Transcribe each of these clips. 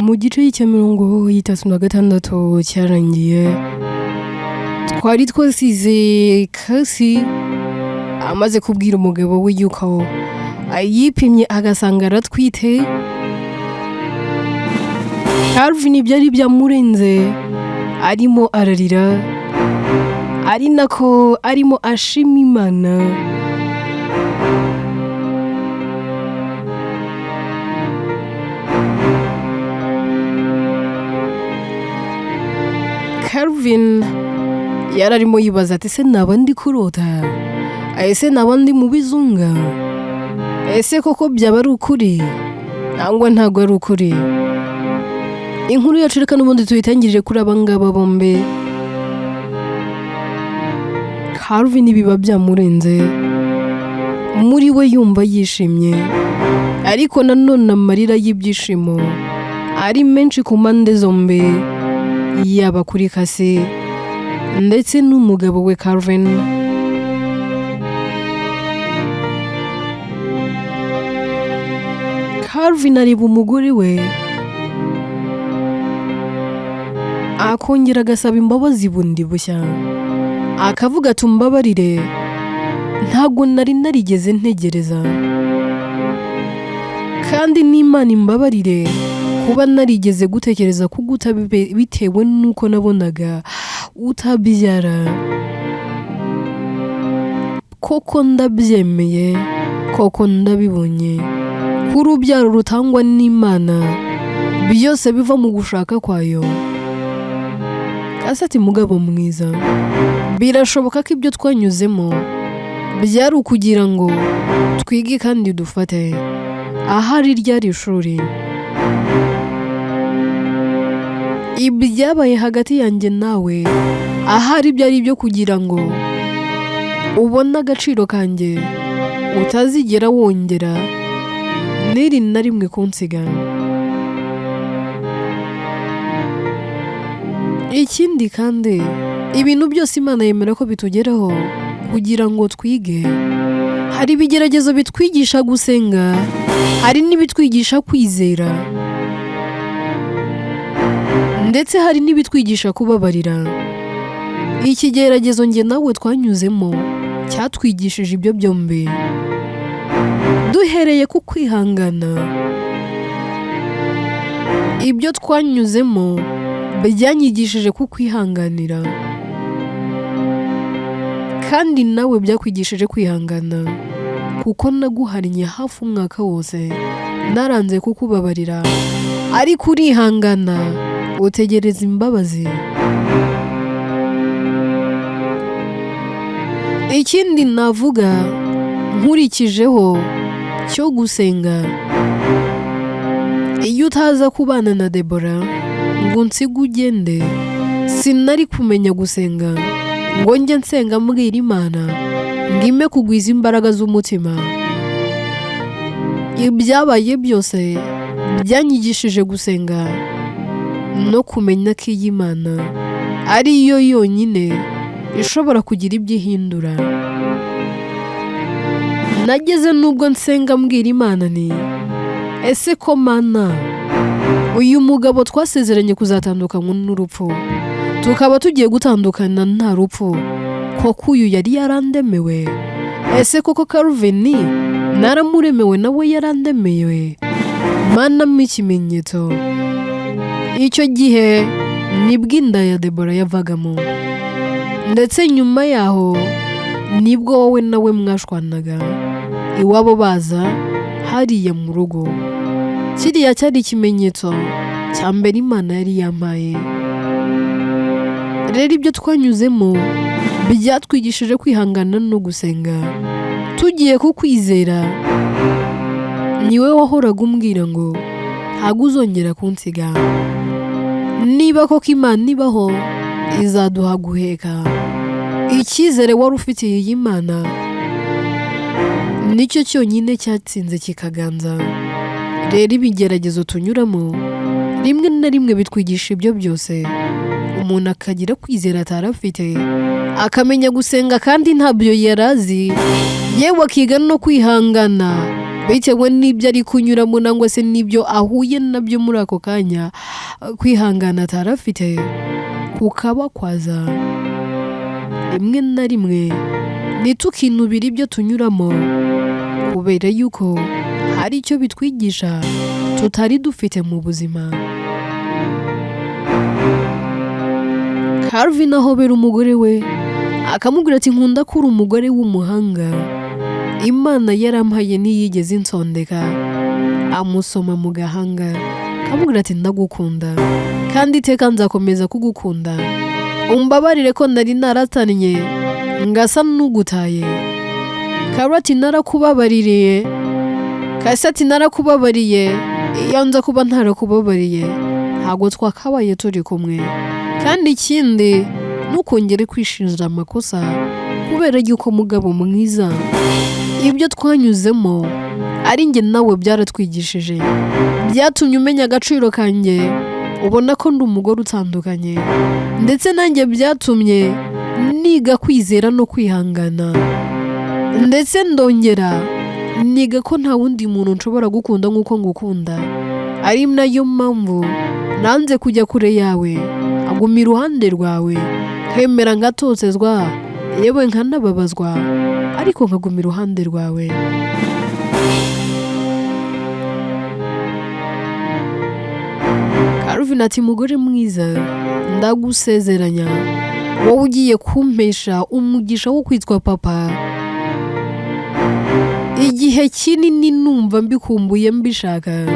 mu gice cya 36 cyarangiye twari twasize kasi amaze kubwira umugabo we yuko yipimye agasanga aratwite. Calvin byari byamurenze, arimo ararira, ari nako arimo ashima Imana. Calvin yararimo yibaza ati ese naba ndi kurota, ese naba ndi mu bizunga, ese koko byaba ari ukuri nangwa ntago ari ukuri. Inkuru yacu reka n'ubundi tuyitangirije kuri abangaba bombe. Calvin biba byamurenze, muri we yumva yishimye, ariko nanone amarira y'ibyishimo ari menshi ku mpande zombi, yaba kuri kasi ndetse n'umugabo we Calvin. Calvin areba umugore we, akongera agasaba imbabazi bundi bushya, akavuga ati umbabarire, ntabwo nari narigeze ntegereza, kandi n'Imana imbabarire kuba narigeze gutekereza kuguta bitewe nuko nabonaga utabyara. Koko ndabyemeye, koko ndabibonye ko urubyaro rutangwa n'Imana, byose biva mu gushaka kwayo. Ati mugabo mwiza, birashoboka ko ibyo twanyuzemo byari ukugira ngo twige kandi dufate ahari ryari ishuri. Ibyabaye hagati yanjye nawe ahari byari ibyo kugira ngo ubone agaciro kanjye, utazigera wongera n'iri na rimwe kunsiga. Ikindi kandi ibintu byose Imana yemera ko bitugeraho kugira ngo twige. Hari ibigeragezo bitwigisha gusenga, hari n'ibitwigisha kwizera, ndetse hari n'ibitwigisha kubabarira. Ikigeragezo njye nawe twanyuzemo cyatwigishije ibyo byombi. Duhereye ku kwihangana, ibyo twanyuzemo byanyigishije ku kwihanganira, kandi nawe byakwigishije kwihangana, kuko naguhariye hafi umwaka wose naranze kukubabarira, ariko urihangana utegereza imbabazi. Ikindi navuga nkurikijeho cyo gusenga, iyo utaza kubana na Debora ngo nsige ugende, sinari kumenya gusenga ngo njye nsenga mbwira Imana ngo ime kugwiza imbaraga z'umutima. Ibyabaye byose byanyigishije gusenga no kumenya ko iyi Imana ari yo yonyine ishobora kugira ibyo ihindura. Nageze nubwo nsenga mbwira Imana ni ese ko Mana, uyu mugabo twasezeranye kuzatandukanywa n'urupfu, tukaba tugiye gutandukana nta rupfu, koko uyu yari yarandemewe? Ese koko Calvin naramuremewe nawe yarandemewe? Mana mpa ikimenyetso. Icyo gihe nibwo inda ya Debora yavagamo, ndetse nyuma yaho nibwo wowe nawe mwashwanaga iwabo baza hariya mu rugo. Kiriya cyari ikimenyetso cya mbere Imana yari yampaye. Rero ibyo twanyuzemo byatwigishije kwihangana no gusenga. Tugiye kukwizera, niwe wahoraga umbwira ngo ntabwo uzongera kunsiga. Niba koko Imana ibaho izaduha guheka. Icyizere wari ufitiye iyi Imana nicyo cyonyine cyatsinze kikaganza. Rero ibigeragezo tunyuramo rimwe na rimwe bitwigisha ibyo byose. Umuntu akagira kwizera atarafite, akamenya gusenga kandi ntabyo yarazi, yewe akiga no kwihangana bitewe n'ibyo ari kunyuramo nangwa se n'ibyo ahuye nabyo muri ako kanya, kwihangana atarafite kukaba kwaza. Rimwe na rimwe ntitukinubire ibyo tunyuramo kubera yuko hari icyo bitwigisha tutari dufite mu buzima. Calvin ahobera umugore we akamubwira ati nkunda ko uri umugore w'umuhanga, Imana yarampaye ntiyigeze insondeka. Amusoma mu gahanga akamubwira ati ndagukunda kandi iteka nzakomeza kugukunda, umbabarire ko nari naratannye ngasa n'ugutaye. Calvin ati narakubabaririye, Kasi ati narakubabariye, iyo nza kuba ntarakubabariye ntabwo twakabaye turi kumwe, kandi ikindi ntukongere kwishinja amakosa kubera yuko mugabo mwiza ibyo twanyuzemo ari njye nawe byaratwigishije, byatumye umenya agaciro kanjye, ubona ko ndi umugore utandukanye, ndetse nanjye byatumye niga kwizera no kwihangana, ndetse ndongera niga ko nta wundi muntu nshobora gukunda nk'uko ngukunda, ari nayo mpamvu nanze kujya kure yawe, aguma iruhande rwawe, nkemera ngatotezwa yewe nkanababazwa ariko nkaguma iruhande rwawe. Calvin ati mugore mwiza, ndagusezeranya wowe ugiye kumpesha umugisha wo kwitwa papa. Igihe kinini numva mbikumbuye mbishaka,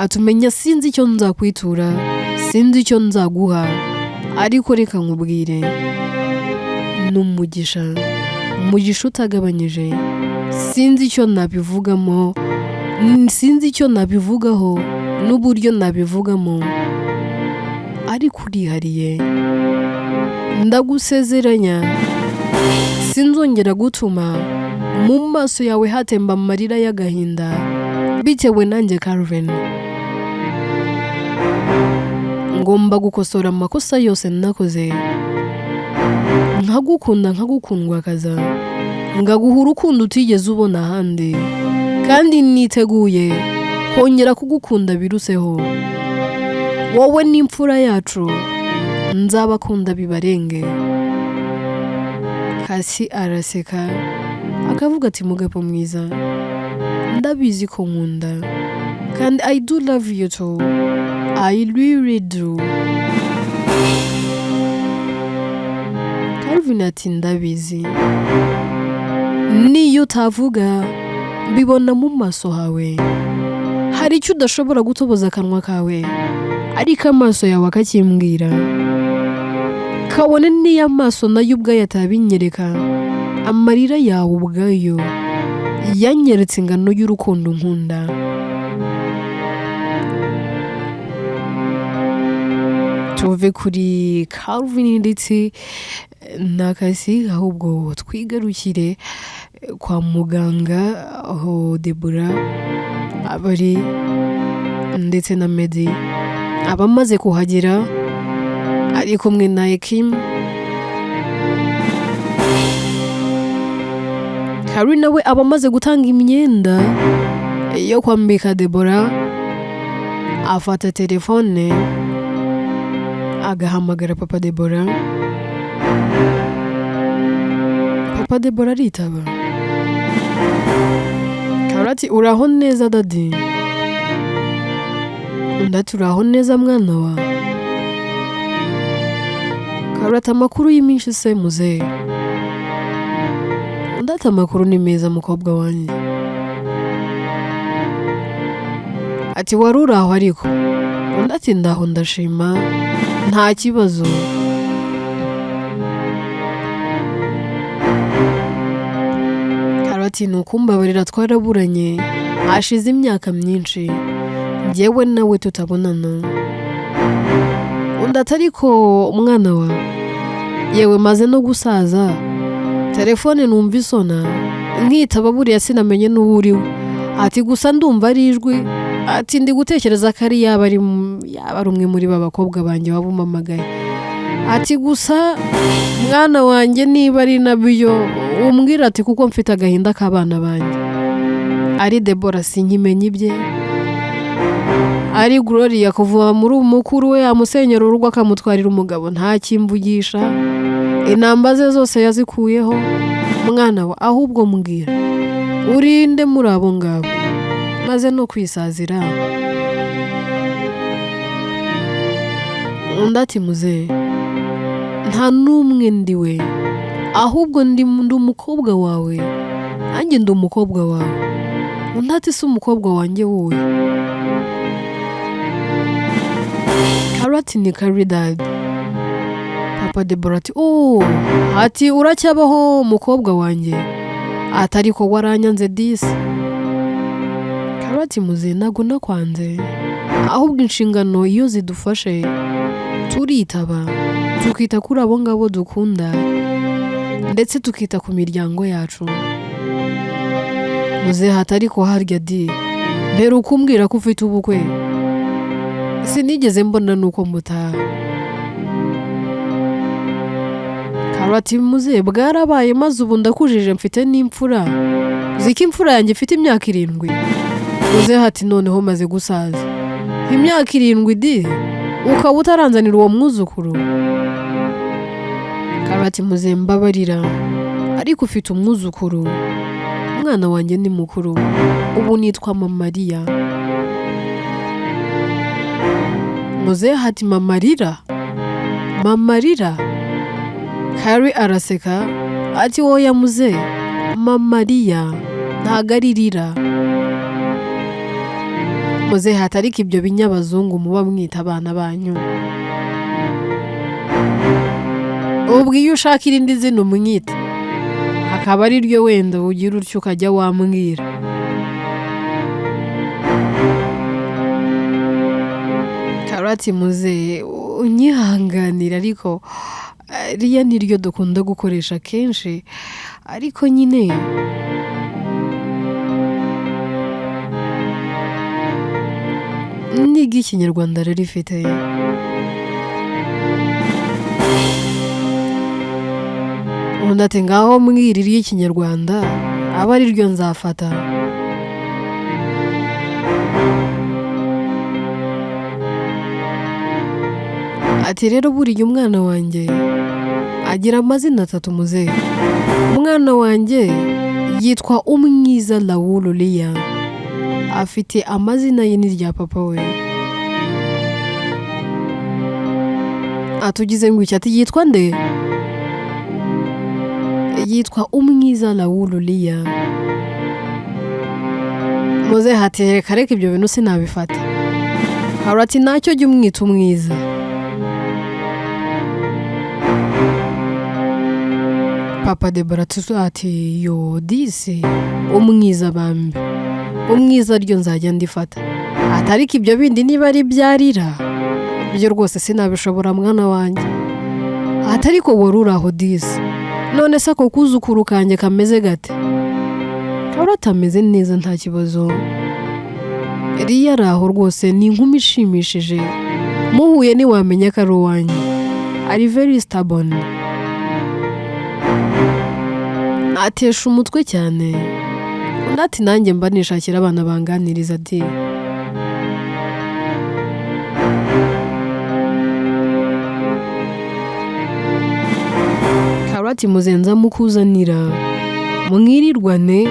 atumenya sinzi icyo nzakwitura, sinzi icyo nzaguha, ariko reka nkubwire n'umugisha, umugisha utagabanyije. Sinzi icyo nabivugamo, sinzi icyo nabivugaho n'uburyo nabivugamo, ariko urihariye. Ndagusezeranya sinzongera gutuma mu maso yawe hatemba amarira y'agahinda bitewe nanjye Calvin. Ngomba gukosora amakosa yose nakoze, nkagukunda nkagukundwakaza, ngaguha urukundo utigeze ubona ahandi, kandi niteguye kongera kugukunda biruseho. Wowe n'imfura yacu, nzabakunda bibarenge. Kasi araseka akavuga ati mugabo mwiza, ndabizi ko nkunda, kandi I do love you too, I really do. Calvin ati ndabizi, niyo utavuga mbibona mu maso hawe, hari icyo udashobora gutoboza akanwa kawe ariko amaso yawe akakimbwira, kabone niyo amaso nayo ubwayo atabinyereka, amarira yawe ubwayo yanyeretse ingano y'urukundo nkunda. Tuve kuri Calvin ndetse na Kasi, ahubwo twigarukire kwa muganga aho Deborah abari ndetse na Medi abamaze kuhagera ari kumwe na Ekim. Hari nawe abamaze gutanga imyenda yo kwambika Deborah, afata telefone agahamagara papa Deborah. Papa Deborah aritaba. Karati uraho neza dadi? Ndati uraho neza mwana wa? Karati amakuru y'iminsi se muze? Ndati amakuru ni meza mukobwa wanjye. Ati wari uraho ariko? Ndati ndaho ndashima nta kibazo. Karati nukumbabarira twaraburanye hashize imyaka myinshi, njyewe nawe tutabonana. Ndati ariko umwana wa, yewe maze no gusaza, telefone numva isona, nkitaba buriya sinamenye n'uwo uriwe. Ati gusa ndumva ari ijwi, ati ndi gutekereza ko ari yaba ari umwe muri babakobwa banjye wabumamagaye. Ati gusa mwana wanjye niba ari nabyo umbwira ati kuko mfite agahinda k'abana banjye. ari Debora sinkimenya ibye, ari Gloria kuva muri umukuru we yamusenyera urugo akamutwarira umugabo ntakimvugisha, inamba ze zose yazikuyeho. Mwana wa ahubwo mbwira urinde muri abo ngabo maze no kwisazira. Undi ati muze nta n'umwe ndiwe, ahubwo ndi umukobwa wawe, nanjye ndi umukobwa wawe. Undi ati si umukobwa wanjye wowe? Karati ni Caridad. Papa Debora ati ati uracyabaho umukobwa wanjye? Ati ariko waranyanze disi. Karati muze ntago nakwanze, ahubwo inshingano iyo zidufashe turitaba, tukita kuri abo ngabo dukunda ndetse tukita ku miryango yacu. Muze hati ariko harya di mperuka umbwira ko ufite ubukwe, sinigeze mbona nuko mutaha. Karati muze bwarabaye maze ubu ndakujije mfite n'imfura, uziko imfura yanjye ifite imyaka 7. Muze hati noneho maze gusaza imyaka 7 di ukaba utaranzanira uwo mwuzukuru? Karati muze mbabarira ariko ufite umwuzukuru, umwana wanjye ni mukuru, ubu nitwa Mamarira. Muze hati Mamarira? Kari araseka ati woya muze, Mamarira ntago ari Rira. Muze hati ariko ibyo binyabazungu muba mwita abana banyu, ubwo iyo ushaka irindi zina umwita akaba ari ryo wenda ugira utyo ukajya wambwira. Karati muze unyihanganira ariko riya niryo dukunda gukoresha kenshi, ariko nyine niga ikinyarwanda rarifite. Undi ati ngaho mbwira iry'ikinyarwanda aba ari ryo nzafata. Ati rero buriya umwana wanjye agira amazina 3 muze. Umwana wanjye yitwa Umwiza Lawulu Lia, afite amazina ye n'irya papa we. Atugize ngo ati yitwa nde? Yitwa Umwiza Lawulu Lia. Muze hati kareka ibyo bintu sinabifata. Karati nacyo jya umwita umwiza. Papa Debora ati yo disi umwiza bambi, umwiza ryo nzajya ndifata. Atariko ibyo bindi niba ari byarira byo rwose sinabishobora mwana wanjye. Atariko waruraho disi, none se ako kuzukuru kanjye kameze gate? Karati ameze neza nta kibazo. Riya araho rwose ni inkumi ishimishije, muhuye ntiwamenya ko ari uwanjye, ari very stubborn. Atesha umutwe cyane. Undi ati nanjye mba nishakira abana banganiriza ati Karati muzenza mukuzanira mwirirwane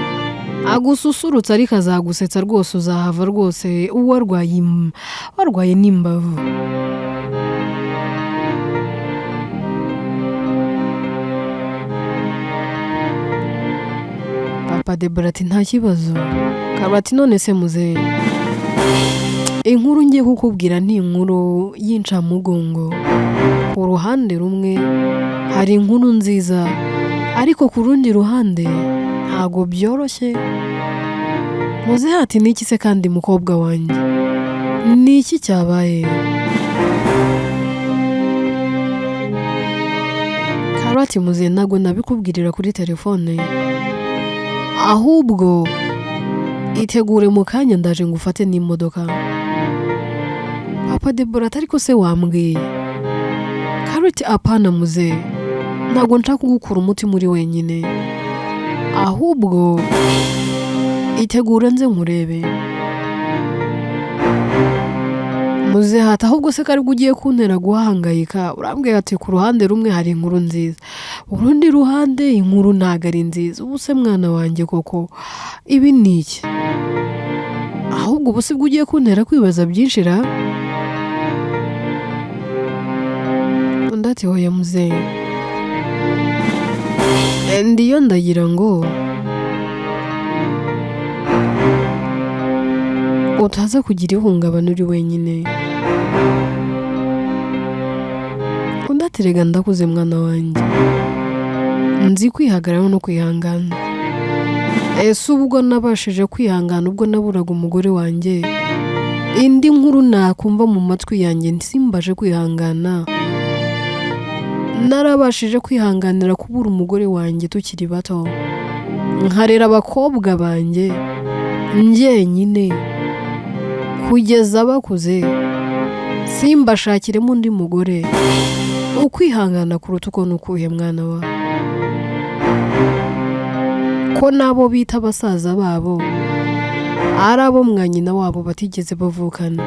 agususurutsa ariko azagusetsa rwose, uzahava rwose warwaye n'imbavu. Papa Debora ati nta kibazo. Karati none se muze inkuru ngiye kukubwira ni inkuru y'incamugongo. Ku ruhande rumwe hari inkuru nziza, ariko ku rundi ruhande ntago byoroshye. Muze hati niki se kandi mukobwa wanjye? Niki cyabaye? Karati muze ntago nabikubwirira kuri telefone, ahubwo itegure mu kanya ndaje ngufate n'imodoka. Papa Debora ariko se wambwiye? Karati apana muze, ntago nshaka kugukura umuti muri wenyine, ahubwo itegura nze nkurebe. Muze hata ahubwo se kari ugiye kuntera guhangayika, urambwira ati ku ruhande rumwe hari inkuru nziza, urundi ruhande inkuru ntago ari nziza. Ubu se mwana wanjye koko ibi ni iki? Ahubwo ubu se ugiye kuntera kwibaza byinshi ra? Undi ati hoya muze, ndiyo ndagira ngo utaza kugira ihungabana uri wenyine. Undi ati rega ndakuze mwana wanjye, nzi kwihagararaho no kwihangana. Ese ubwo nabashije kwihangana ubwo naburaga umugore wanjye, indi nkuru nakumva mu matwi yanjye nsimbaje kwihangana, narabashije kwihanganira kubura umugore wanjye tukiri bato, nkarera abakobwa banjye njyenyine kugeza bakuze, simbashakiremo undi mugore. Ukwihangana kuruta uko nukuhe mwana wa? Ko nabo bita abasaza babo ari abo mwa nyina wabo batigeze bavukana.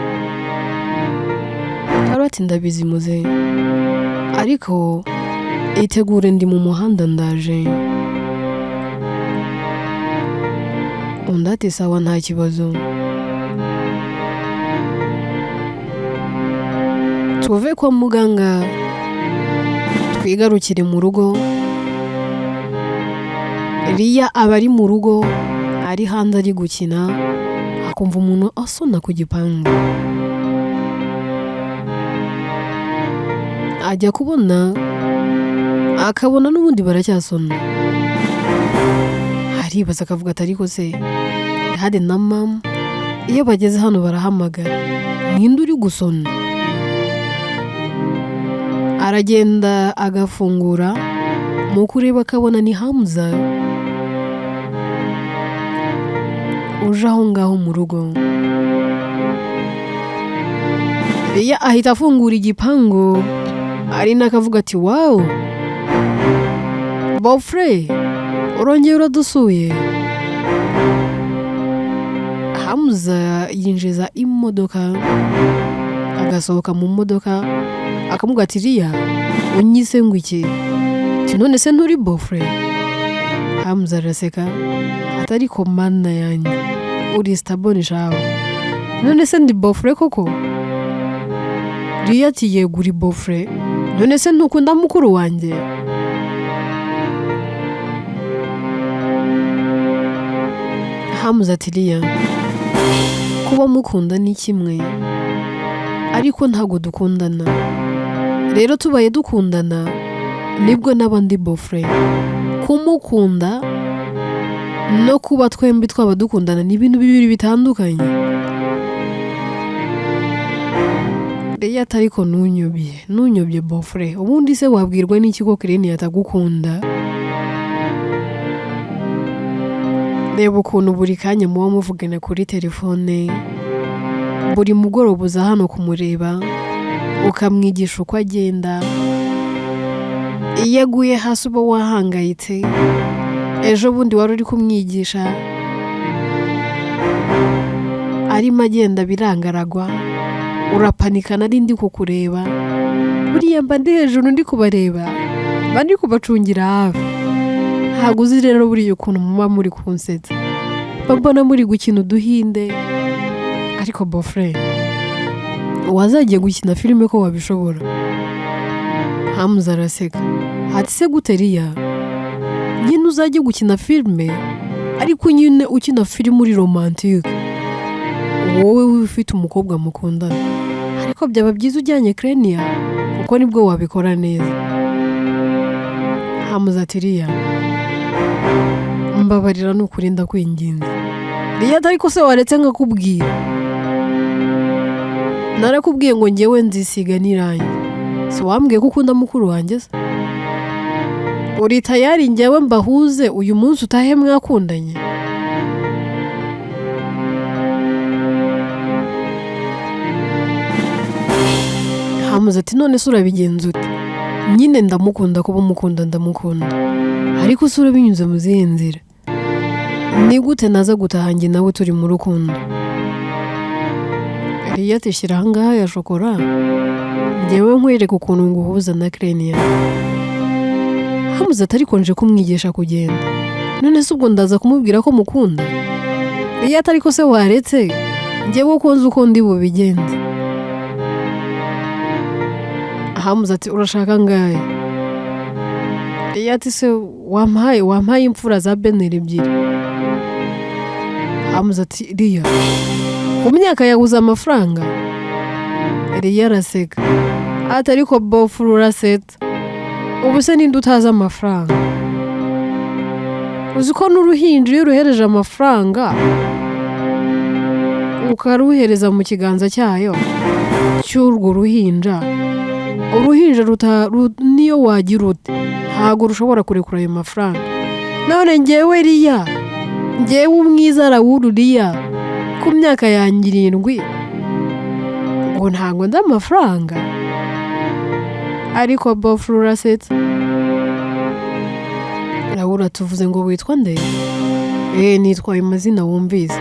Ati ndabizi muze, ariko itegure ndi mu muhanda ndaje. Undi ati sawa nta kibazo. Tuve kwa muganga twigarukire mu rugo. Riya aba ari mu rugo ari hanze ari gukina, akumva umuntu asona ku gipangu. Ajya kubona akabona n'ubundi baracyasona. Aribaza akavuga ati ariko se hade na mama iyo bageze hano barahamagara, ninde uri gusona? Aragenda agafungura, mu kureba akabona ni Hamza uje aho ngaho mu rugo. Riya ahita afungura igipangu, ari nakavuga ati wow, bofre urongeye uradusuye. Hamza yinjiza imodoka, agasohoka mu modoka, akamubwira ati Riya unyise ngo iki? None se nturi bofre? Hamza araseka atari ko mana yanjye uri stabone shawe, none se ndi bofre koko? Riya ati yego uri bofre, none se ntukunda mukuru wanjye? Hamza ati Riya kuba mukunda ni kimwe, ariko ntago dukundana. Rero tubaye dukundana nibwo n'abandi bofre. Kumukunda no kuba twembi twaba dukundana ni ibintu bibiri bitandukanye. Riya atariko nunyobye bofre, ubundi se wabwirwa n'iki ko Kireni atagukunda? Reba ukuntu buri kanya muba muvugana kuri telefone, buri mugoroba uza hano kumureba ukamwigisha uko agenda. Iyo aguye hasi uba wahangayitse, ejo bundi wari uri kumwigisha arimo agenda birangaragwa, urapanika nari ndi kukureba. Buriya mba ndi hejuru ndi kubareba, mba ndi kubacungira hafi. Ntabwo uzi rero buriya ukuntu muba muri kunsetsa, mbona muri gukina uduhinde. Ariko bofre wazagiye gukina filime ko wabishobora? Hamza araseka ati se gute Riya, nyine uzajye gukina filime ariko nyine ukina filime uri romantique, wowe ufite umukobwa mukundana. Ariko byaba byiza ujyanye Kireni kuko nibwo wabikora neza. Hamza ati Riya mbabarira n'ukuri ndakwinginze. Riya ariko se waretse nkakubwira? Narakubwiye ngo ngewe nzisiga n'irangi, si wambwiye ko ukunda mukuru wanjye se? Uri tayari ngewe mbahuze uyu munsi utahe mwakundanye? Hamza ati none se urabigenza ute? Nyine ndamukunda, kuba mukunda ndamukunda, ariko se urabinyuze mu zihe nzira? ni gute naza gutaha njye nawe turi mu rukundo. Riya ati shyira ahangaha ya shokora njyewe nkwereka ukuntu nguhuza na Krenia. Hamuze atari konje kumwigisha kugenda, none se ubwo ndaza kumubwira ko mukunda. Riya ati ariko se waretse njyewe uko nzi uko ndi bubigenze. Hamuze ati urashaka ngahe. Riya ati se wampaye imfura za Beneri ebyiri. Hamuze ati Riya ku myaka yaguze amafaranga. Riya araseka ati ariko bofuru uraseta, ubu se ninde utazi amafaranga? Uzi ko n'uruhinja iyo uruhereje amafaranga ukaruhereza mu kiganza cyayo cy'urwo ruhinja, uruhinja niyo wagira ute ntabwo rushobora kurekura ayo mafaranga. None njyewe Riya, njyewe umwiza arawuru Riya ku myaka yanjye 7 ngo ntabwo ndi amafaranga. Ariko bofuru urasetse. Raura tuvuze ngo witwa nde? Nitwaye amazina wumvise.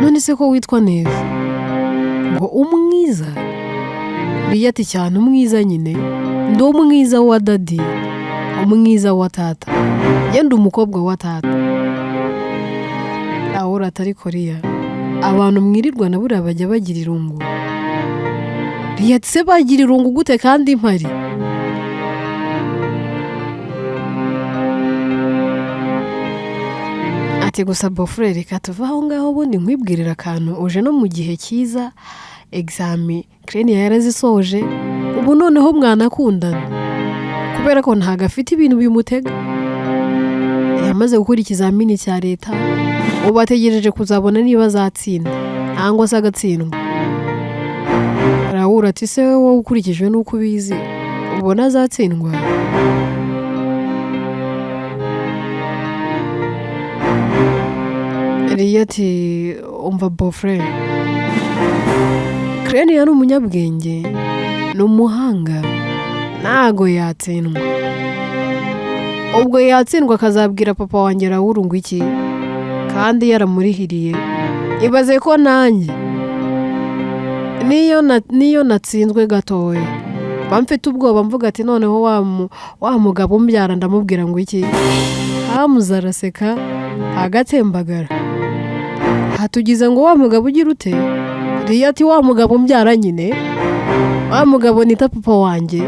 None se ko witwa neza? Ngo umwiza. Riya ati cyane umwiza nyine, ndi umwiza wa dadi, umwiza wa tata, yenda umukobwa wa tata. Raura atari Korea, abantu mwirirwa na buriya bajya bagira irungu. Riya ati se bagira irungu gute kandi mpari? Ati gusa bofure reka tuva aho ngaho ubundi nkwibwirira akantu, uje no mu gihe cyiza, exami Krenia yarazisoje, ubu noneho mwanakundana kubera ko ntago afite ibintu bimutega. Yamaze gukora ikizamini cya leta, ubu ategereje kuzabona niba azatsinda cyangwa se agatsindwa. Raura ati se wowe ukurikijwe n'uko ubizi ubona azatsindwa? Riya ati umva bofre, Krenia ni umunyabwenge, ni umuhanga, ntago yatsindwa. Ubwo yatsindwa akazabwira papa wanjye Raura ngo iki kandi yaramurihiriye. Ibaze ko nanjye niyo natsinzwe gatoya bamfite ubwoba mvuga ati noneho wa mugabo umbyara ndamubwira ngo iki. Hamuze araseka agatembagara. Hatugize ngo wa mugabo ugira ute? Riya ati wa mugabo umbyara nyine, wa mugabo nita papa wanjye.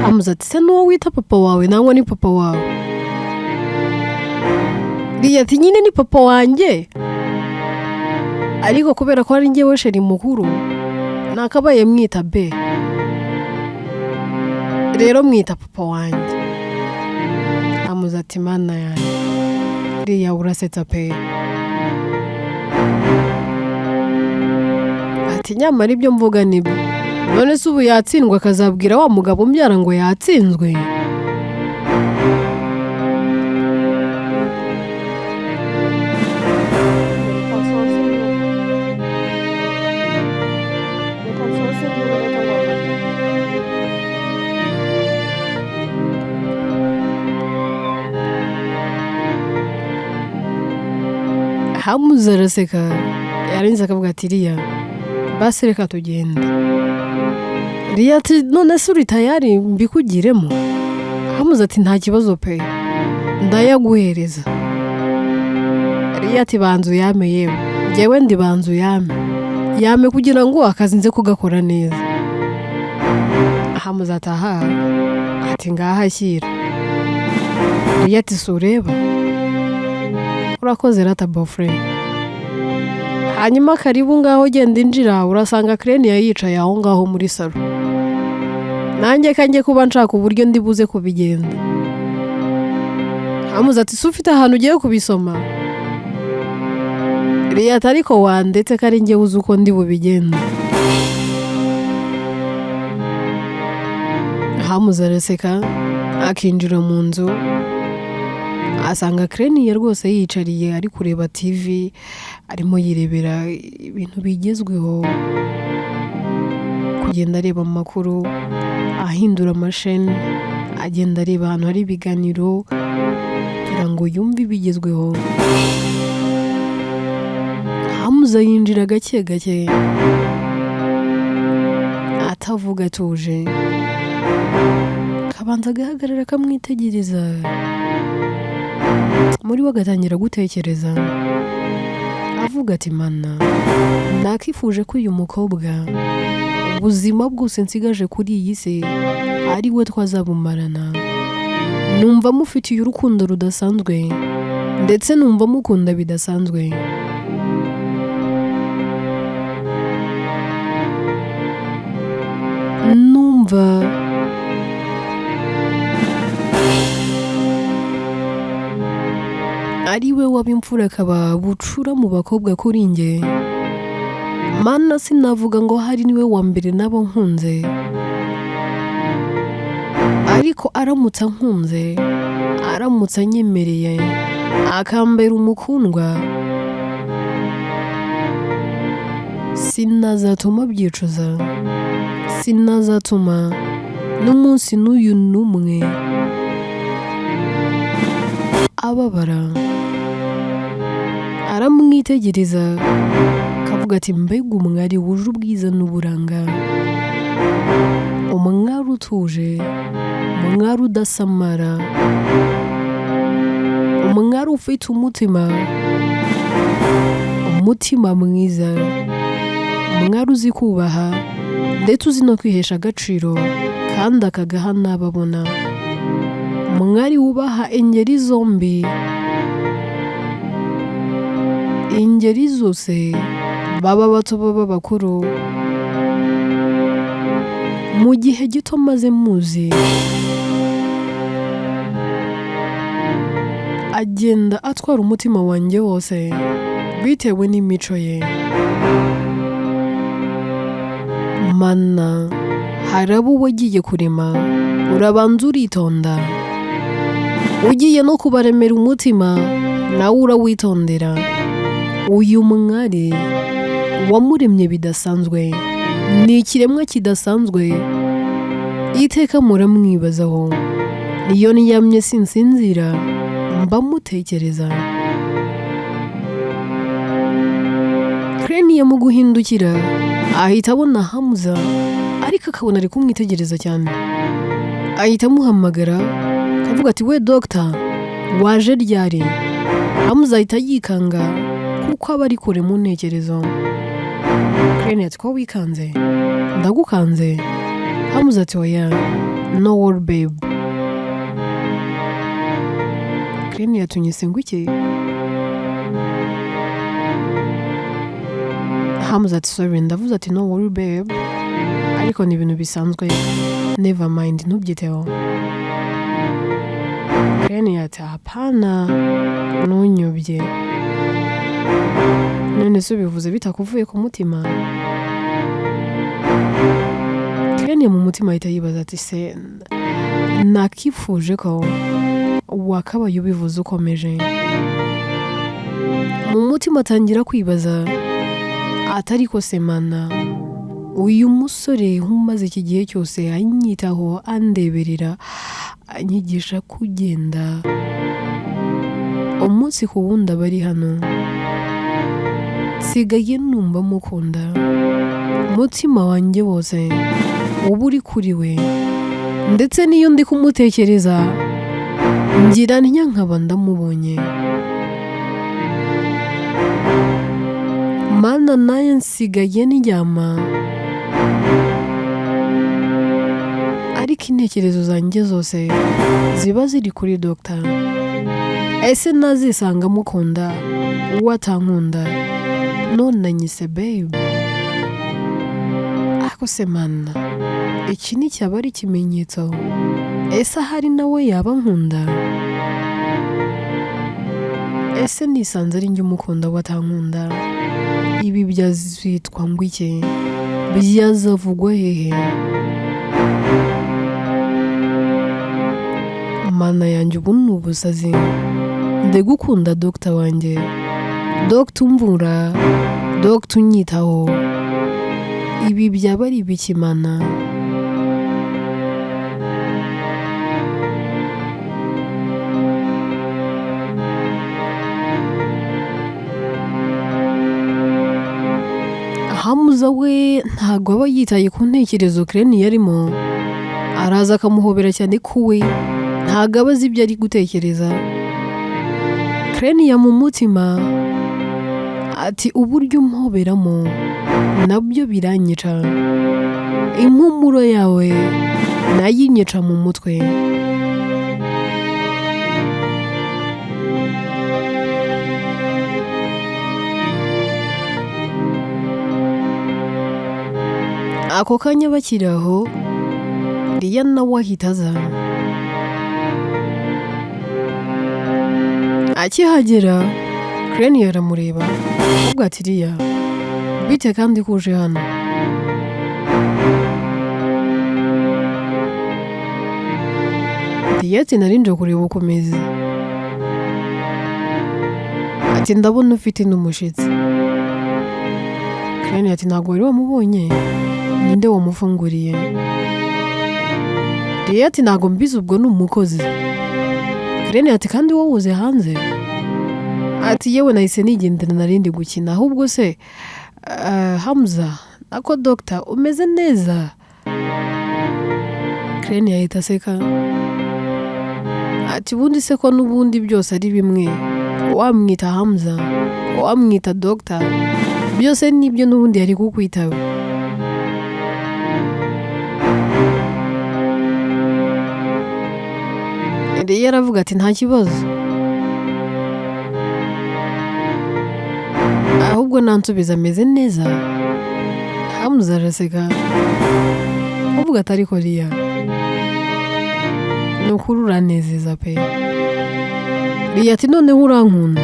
Hamuze ati se n'uwo wita papa wawe nangwa ni papa wawe? Riya ati nyine ni papa wanjye, ariko kubera ko ari njyewe sheri mukuru nakabaye mwita be, rero mwita papa wanjye. Hamuze ati mana yanjye Riya urasetsa pe. Ati nyamara ibyo mvuga nibyo, none se ubu yatsindwa akazabwira wa mugabo umbyara ngo yatsinzwe? Hamuze araseka yarinze akavuga ati Riya basi reka tugende. Riya ati none se uri tayari mbikugiremo? Hamuze ati nta kibazo pe ndayaguhereza. Riya ati banzu yame yewe, njyewe ndi banzu yame kugira ngo akazi nze kugakora neza. Hamuze ati aha, ati ngaha shyira. Riya ati sureba urakoze rata bofre. Hanyuma karibu ngaho genda injira urasanga Krenia yicaye aho ngaho muri salo. Nanjye kanjye kuba nshaka uburyo ndibuze kubigenda. Hamuze ati ufite ahantu ugiye kubisoma? Riya ati ariko wandetse ko ari njye uzi uko ndi bubigenda. Hamuze araseka akinjira mu nzu, asanga Krenia rwose yicariye ari kureba TV, arimo yirebera ibintu bigezweho, kugenda areba amakuru, ahindura amasheni, agenda areba ahantu hari ibiganiro kugira ngo yumve ibigezweho. Hamza yinjira gake gake atavuga atuje, kabanza agahagarara akamwitegereza. Muri we agatangira gutekereza avuga ati mana, nakifuje ko uyu mukobwa ubuzima bwose nsigaje kuri iyi si ari we twazabumarana. Numva mufitiye urukundo rudasanzwe ndetse numva mukunda bidasanzwe. Numva ari we waba imfura akaba bucura mu bakobwa kuri nge. Mana, sinavuga ngo hari niwe wa mbere nabo nkunze, ariko aramutse ankunze, aramutse anyemereye, akambera umukundwa, sinazatuma byicuza, sinazatuma n'umunsi n'uyu n'umwe ababara. Aramwitegereza akavuga ati mbega umwari wuje ubwiza n'uburanga, umwari utuje, umwari udasamara, umwari ufite umutima mwiza, umwari uzi kubaha ndetse uzi no kwihesha agaciro kandi akagaha n'ababona, umwari wubaha ingeri zombi, ingeri zose, baba bato baba bakuru. Mu gihe gito maze muzi, agenda atwara umutima wanjye wose bitewe n'imico ye. Mana, hari abo wagiye kurema urabanza uritonda, ugiye no kubaremera umutima nawe urawitondera. Uyu mwari wamuremye bidasanzwe, ni ikiremwa kidasanzwe, iteka muramwibazaho. Iyo niyamye sinsinzira mba mutekereza. Kreni mu guhindukira ahita abona Hamza, ariko akabona ari kumwitegereza cyane. Ahita amuhamagara akavuga ati we doctor, waje ryari? Hamza ahita yikanga kuko aba ari kure mu ntekerezo. Kreni ati ko wikanze? Ndagukanze. Hamza ati oya, no worry babe. Kreni yatunyise ngo iki? Hamza ati sorry, ndavuze ati no worry babe, ariko ni ibintu bisanzwe, never mind, ntubyiteho. Kreni ati hapana, ntunyobye. None se bivuze bitakuvuye ku mutima? Kreni mu mutima ahita yibaza ati se nakifuje ko wakabaye ubivuze ukomeje. Mu mutima atangira kwibaza atari ko se mana, uyu musore umaze iki gihe cyose anyitaho, andeberera, anyigisha kugenda, umunsi ku wundi aba ari hano, nsigaye numva mukunda, umutima wanjye wose uba uri kuri we, ndetse n'iyo ndi kumutekereza ngira ntya nkaba ndamubonye. Mana, naye nsigaye ndyama, ariko intekerezo zanjye zose ziba ziri kuri doctor. Ese nazisanga mukunda uwo atankunda? None anyise babe. Ako se mana, iki ni cyaba ari ikimenyetso? Ese ahari nawe yaba nkunda? Ese nisanze ari njye umukunda uwo atankunda, ibi byazitwa ngo iki? Byazavugwa hehe? Mana yanjye, ubu ni ubusazi. Ndagukunda doctor wanjye, doctor umvura, doctor unyitaho. Ibi byaba ari ibiki mana? Hamza we ntago aba yitaye ku ntekerezo Crane yarimo, araza akamuhobera cyane ko we ntago aba azi ibyo ari gutekereza. Crane mu mutima ati uburyo umpoberamo nabyo biranyica, impumuro yawe nayinyica mu mutwe. Ako kanya bakiri aho Liya nawe ahita aza. Akihagera Crane yaramureba ahubwo ati Liya bite kandi kuje hano? Liya ati nari nje kureba uko umeze. Ati ndabona ufite n'umushitsi. Crane ati ntabwo wari wamubonye, ninde wamufunguriye? Liya ati ntabwo mbizi, ubwo ni umukozi. Crane ati kandi wowe uze hanze? Ati yewe nahise nigendera narindi gukina, ahubwo se Hamza nako Dr. umeze neza? Crane yahita aseka ati ubundi se ko n'ubundi byose ari bimwe, wamwita Hamza wamwita Dr. byose nibyo n'ubundi yari kukwitaba. Liya aravuga ati nta kibazo, ahubwo nansubiza ameze neza. Hamza araseka avuga ati ariko Liya ni ukuri uranezeza pe. Liya ati noneho urankunda?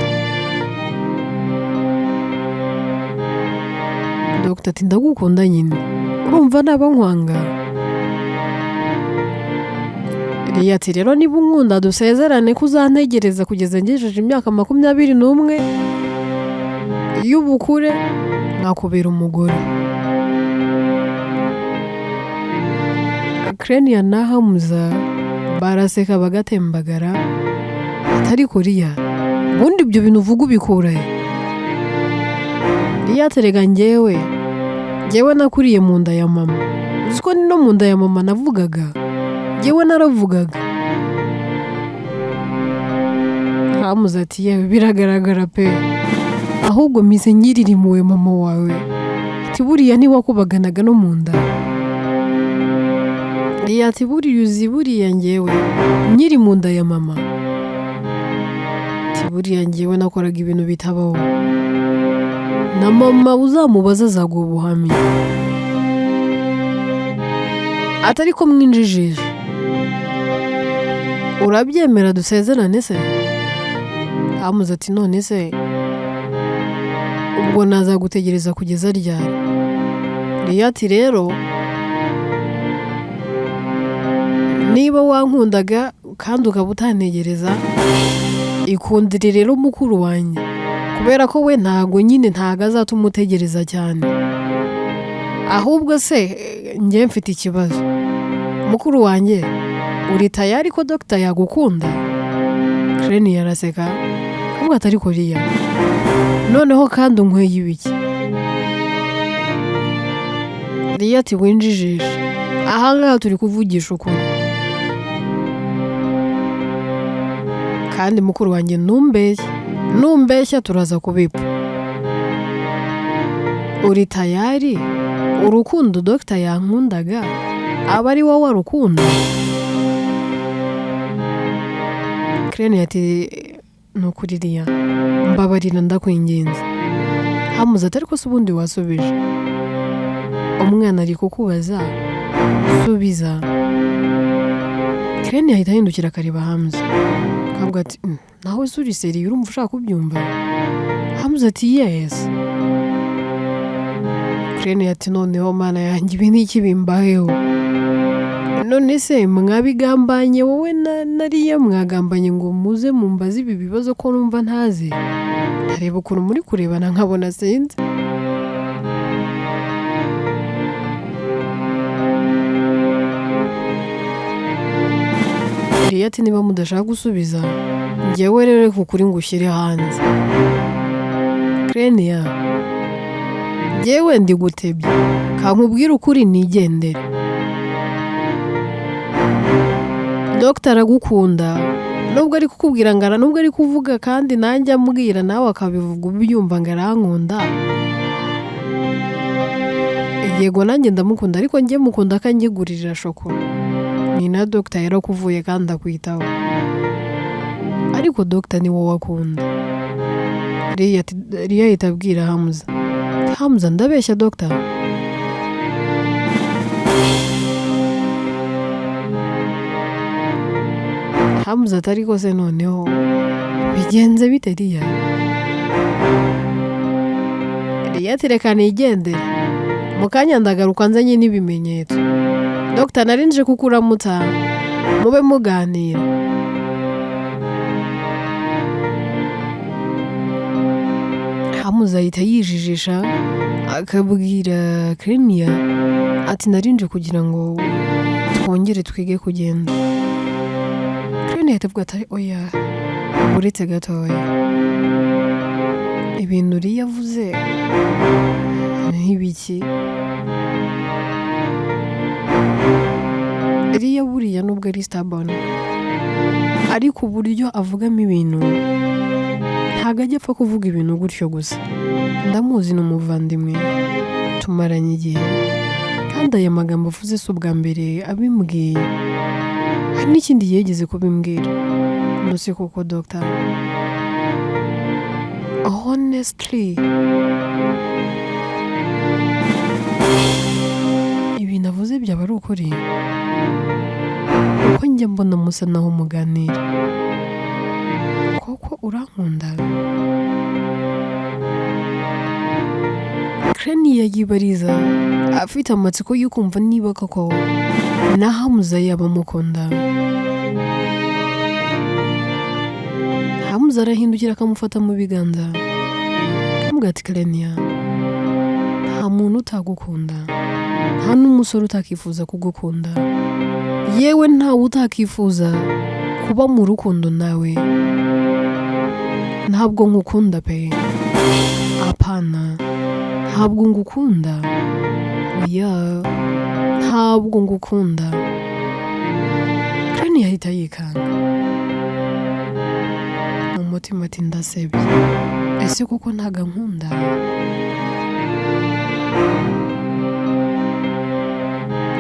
Dr. ati ndagukunda nyine, urumva naba nkwanga? Liya ati rero niba unkunda dusezerane ko uzantegereza kugeza ngejeje imyaka 21 y'ubukure nkakubera umugore. Crane na Hamza baraseka bagatembagara atari ko Liya ubundi ibyo bintu uvuga ubikura he? Liya aterega njyewe nakuriye mu nda ya mama, uziko ni no mu nda ya mama navugaga, njyewe naravugaga. Hamza ati yewe biragaragara pe, ahubwo mise nyiririmuwe mama wawe, ati buriya ntiwakubaganaga no mu nda? Liya ati buriya uzi buriya njyewe nyiri mu nda ya mama, ati buriya njyewe nakoraga ibintu bitabaho, na mama uzamubaza azaguha ubuhamya. Atari ko mwinjijije, urabyemera dusezerane se? Hamza ati none se ubwo naza gutegereza kugeza ryari? Liya ati rero niba wankundaga kandi ukaba utantegereza, ikundire rero mukuru wanjye, kubera ko we ntago azatuma utegereza cyane. Ahubwo se njye mfite ikibazo, mukuru wanjye uri tayari ko Dr. yagukunda? Crane yaraseka ahubwo atari ko Liya noneho kandi unkweye ibiki? Liya ati winjijisha, ahangaha turi kuvugisha ukuri, kandi mukuru wanjye numbeshya turaza kubipfa. Uri tayari urukundo Dr. yankundaga aba ari wowe warukunda? Crane ati nukuri Liya mbabarira ndakwinginze. Hamza ati ariko se ubundi wasubije, umwana ari kukubaza subiza. Crane yahita ahindukira akareba Hamza akavuga ati nawe suri seri urumva ushaka kubyumva? Hamza ati yes. Crane ati noneho mana yanjye ibi ni iki bimbayeho? None se mwabigambanye wowe na Liya, mwagambanye ngo muze mumbaze ibi bibazo ko numva ntazi? Ndareba ukuntu muri kurebana nkabona sinzi. Liya ati niba mudashaka gusubiza njyewe rero reka ukuri ngushyire hanze. Crane njyewe ndi gutebya kankubwira ukuri nigendere. Dr aragukunda nubwo ari kukubwira ngara, nubwo ari kuvuga kandi nanjye ambwira nawe akabivuga ubyumva ngo arankunda. Yego nanjye ndamukunda, ariko njye mukunda akanyigurira shokora. Ni na Dr yarakuvuye kandi akwitaho, ariko Dr ni wowe akunda. Riya ahita abwira Hamza ndabeshya Dr? Hamza atari kose noneho bigenze bite Riya? Riya ati reka nigendere, mu kanya ndagaruka nzanye n'ibimenyetso. Dr narinje kukuramutsa mube muganira. Hamza ahita yijijisha akabwira Krenia ati narinje kugira ngo twongere twige kugenda. Krenia ahita avuga ati oya uretse gatoya, ibintu Riya yavuze n'ibiki? Riya buriya nubwo ari stubborn, ariko uburyo avugamo ibintu ntago ajya apfa kuvuga ibintu gutyo gusa. Ndamuzi ni umuvandimwe tumaranye igihe, kandi aya magambo avuze si ubwa mbere abimbwiye, hari n'ikindi yigeze kubimbwira. Nose koko Dr, honestly ibi navuze byaba ari ukuri? Uko njya mbona musa naho muganira, koko urankunda? Krenia yibariza afite amatsiko yo kumva niba koko na Hamza yaba amukunda. Hamza arahindukira akamufata mu biganza akamubwira ati Krenia, nta muntu utagukunda, nta n'umusore utakifuza kugukunda, yewe ntawe utakifuza kuba mu rukundo nawe. Ntabwo nkukunda pe, apana, ntabwo ngukunda, oya ntabwo ngukunda. Krenia ahita yikanga mu mutima ati ndasebye, ese koko ntago nkunda?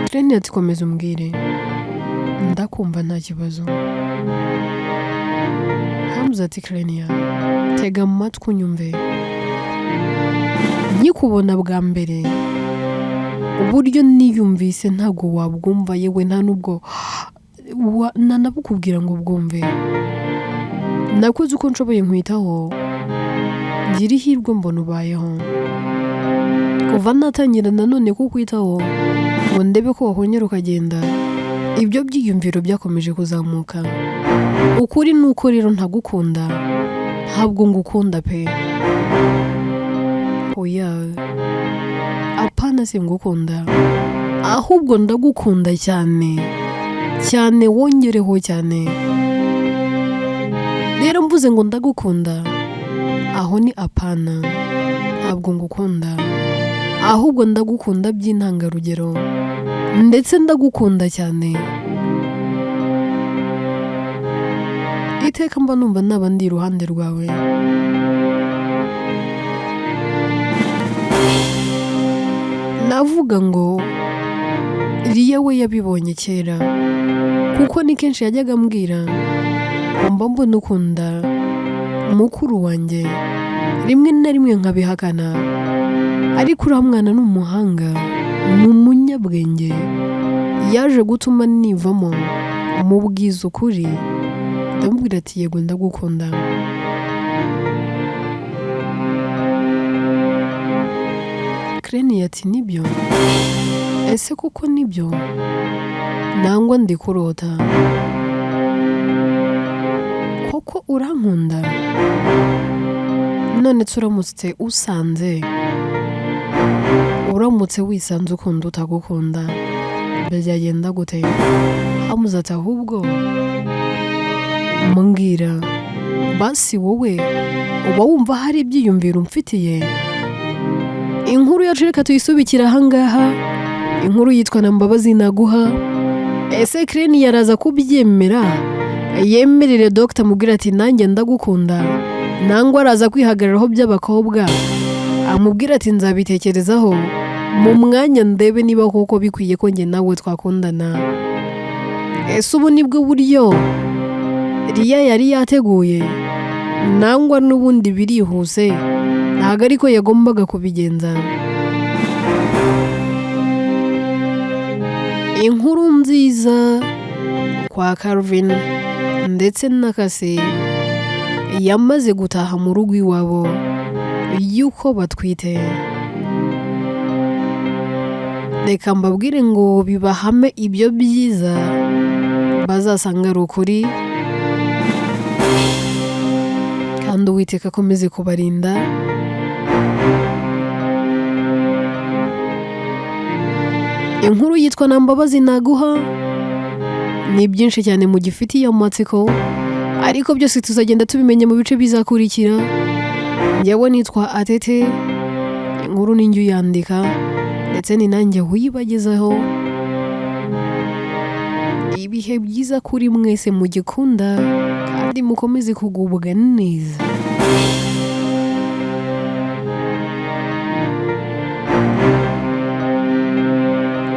Krenia ati komeza umbwire, ndakumva nta kibazo. Hamza ati Krenia tega amatwi unyumve, nkikubona bwa mbere uburyo niyumvise ntago wabwumva, yewe nta nubwo nanabukubwira ngo bwumve. Nakoze uko nshoboye nkwitaho, ngira ihirwe mbona ubayeho. Kuva natangira nanone kukwitaho ngo ndebe ko wahonyera ukagenda, ibyo byiyumviro byakomeje kuzamuka. Ukuri nuko rero ntagukunda, ntabwo ngukunda pe, oya apana singukunda, ahubwo ndagukunda cyane cyane, wongereho cyane. Rero mvuze ngo ndagukunda, aho ni apana, ntabwo ngukunda, ahubwo ndagukunda by'intangarugero, ndetse ndagukunda cyane. Iteka mba numva naba ndi iruhande rwawe. Navuga ngo Riya we yabibonye kera, kuko ni kenshi yajyaga ambwira mba mbona ukunda mukuru wanjye, rimwe na rimwe nkabihakana, ariko uriya mwana ni umuhanga, ni umunyabwenge, yaje gutuma nivamo mubwiza ukuri. Ndamubwira ati yego ndagukunda. Krenia ati nibyo? Ese kuko nibyo? Nangwa ndi kurota? Koko urankunda? None turamutse usanze, uramutse wisanze ukunda utagukunda, byagenda gute? Hamza ati ahubwo mbwira basi wowe uba wumva hari ibyiyumviro mfitiye? inkuru yacu reka tuyisubikira ahangaha. Inkuru yitwa na Mbabazi Naguha. Ese Kireni yaraza kubyemera yemerere Dr mubwira ati nanjye ndagukunda, nangwa araza kwihagararaho by'abakobwa amubwira ati nzabitekerezaho mu mwanya ndebe niba koko bikwiye ko njye nawe twakundana. Ese ubu nibwo buryo Riya yari yateguye, nangwa n'ubundi birihuse ntabwo ariko yagombaga kubigenza? Inkuru nziza kwa Calvin ndetse na Kase yamaze gutaha mu rugo iwabo yuko batwite. Reka mbabwire ngo bibahame ibyo byiza bazasanga ari ukuri, kandi Uwiteka akomeze kubarinda. Inkuru yitwa na Mbabazi Naguha. Ni byinshi cyane mu gifitiye amatsiko, ariko byose tuzagenda tubimenya mu bice bizakurikira. Njyewe nitwa Atete, inkuru ni njye uyandika ndetse ni nanjye wibagezaho. Ibihe byiza kuri mwese mugikunda kandi mukomeze kugubwa neza.